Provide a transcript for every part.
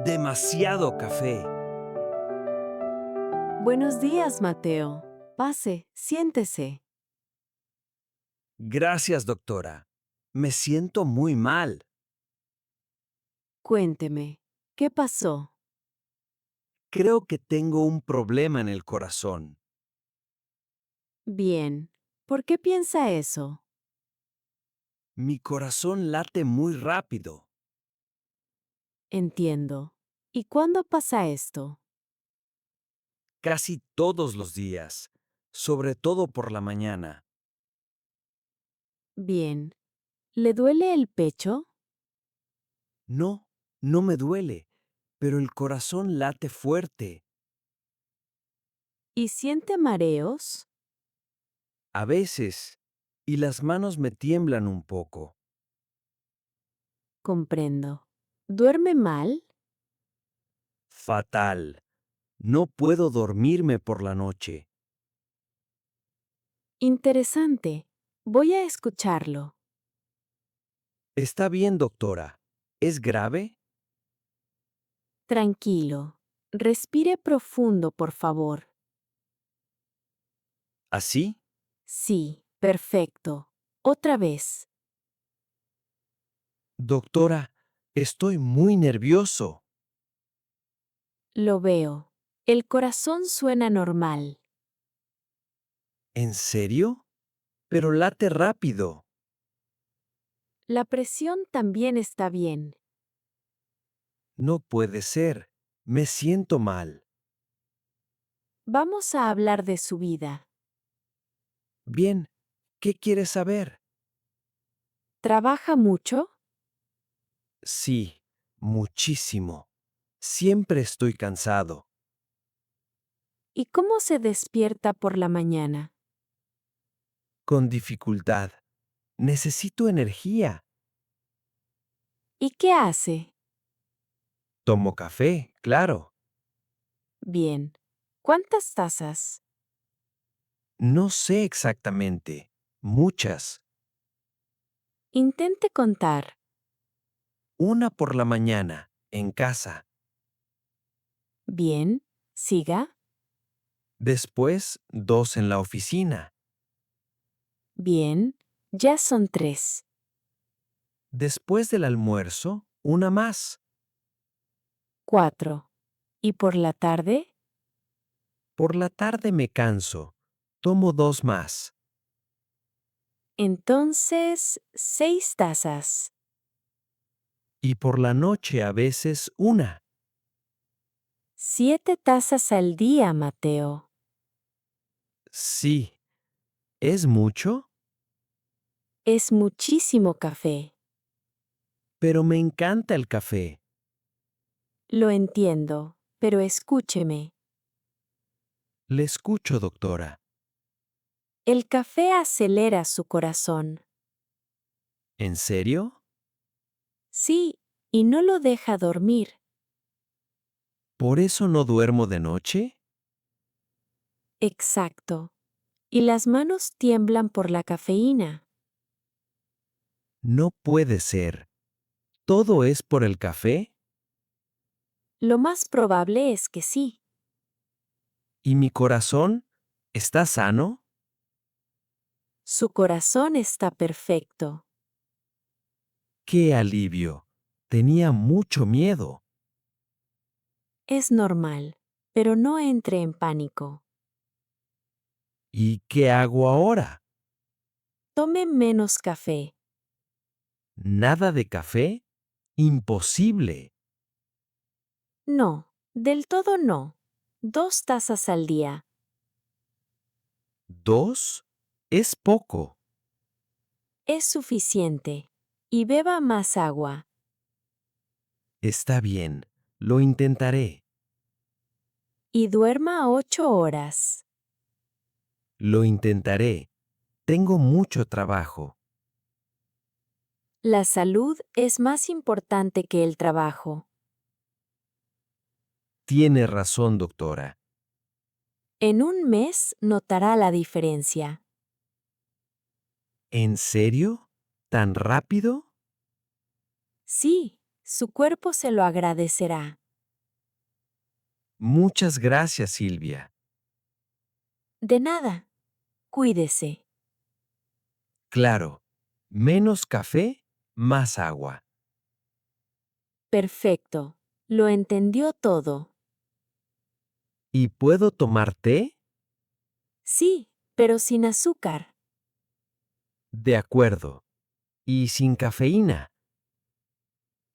Demasiado café. Buenos días, Mateo. Pase, siéntese. Gracias, doctora. Me siento muy mal. Cuénteme, ¿qué pasó? Creo que tengo un problema en el corazón. Bien. ¿Por qué piensa eso? Mi corazón late muy rápido. Entiendo. ¿Y cuándo pasa esto? Casi todos los días, sobre todo por la mañana. Bien. ¿Le duele el pecho? No, no me duele, pero el corazón late fuerte. ¿Y siente mareos? A veces, y las manos me tiemblan un poco. Comprendo. ¿Duerme mal? Fatal. No puedo dormirme por la noche. Interesante. Voy a escucharlo. Está bien, doctora. ¿Es grave? Tranquilo. Respire profundo, por favor. ¿Así? Sí, perfecto. Otra vez. Doctora, estoy muy nervioso. Lo veo. El corazón suena normal. ¿En serio? Pero late rápido. La presión también está bien. No puede ser. Me siento mal. Vamos a hablar de su vida. Bien, ¿qué quieres saber? ¿Trabaja mucho? Sí, muchísimo. Siempre estoy cansado. ¿Y cómo se despierta por la mañana? Con dificultad. Necesito energía. ¿Y qué hace? Tomo café, claro. Bien. ¿Cuántas tazas? No sé exactamente. Muchas. Intente contar. Una por la mañana, en casa. Bien. Siga. Después, dos en la oficina. Bien. Ya son 3. Después del almuerzo, una más. 4. ¿Y por la tarde? Por la tarde me canso. Tomo dos más. Entonces, 6 tazas. Y por la noche a veces una. 7 tazas al día, Mateo. Sí. ¿Es mucho? Es muchísimo café. Pero me encanta el café. Lo entiendo, pero escúcheme. Le escucho, doctora. El café acelera su corazón. ¿En serio? Sí, y no lo deja dormir. ¿Por eso no duermo de noche? Exacto. Y las manos tiemblan por la cafeína. No puede ser. ¿Todo es por el café? Lo más probable es que sí. ¿Y mi corazón? ¿Está sano? Su corazón está perfecto. ¡Qué alivio! Tenía mucho miedo. Es normal, pero no entre en pánico. ¿Y qué hago ahora? Tome menos café. ¿Nada de café? Imposible. No, del todo no. 2 tazas al día. ¿Dos? Es poco. Es suficiente. Y beba más agua. Está bien. Lo intentaré. Y duerma 8 horas. Lo intentaré. Tengo mucho trabajo. La salud es más importante que el trabajo. Tiene razón, doctora. En un mes notará la diferencia. ¿En serio? ¿Tan rápido? Sí, su cuerpo se lo agradecerá. Muchas gracias, Silvia. De nada. Cuídese. Claro, menos café, más agua. Perfecto. Lo entendió todo. ¿Y puedo tomar té? Sí, pero sin azúcar. De acuerdo. ¿Y sin cafeína?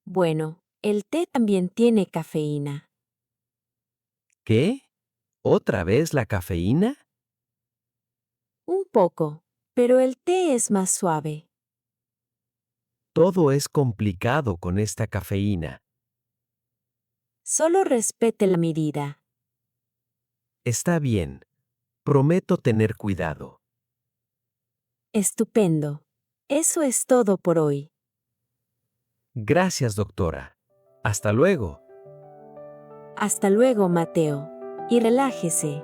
Bueno, el té también tiene cafeína. ¿Qué? ¿Otra vez la cafeína? Un poco, pero el té es más suave. Todo es complicado con esta cafeína. Solo respete la medida. Está bien. Prometo tener cuidado. Estupendo. Eso es todo por hoy. Gracias, doctora. Hasta luego. Hasta luego, Mateo. Y relájese.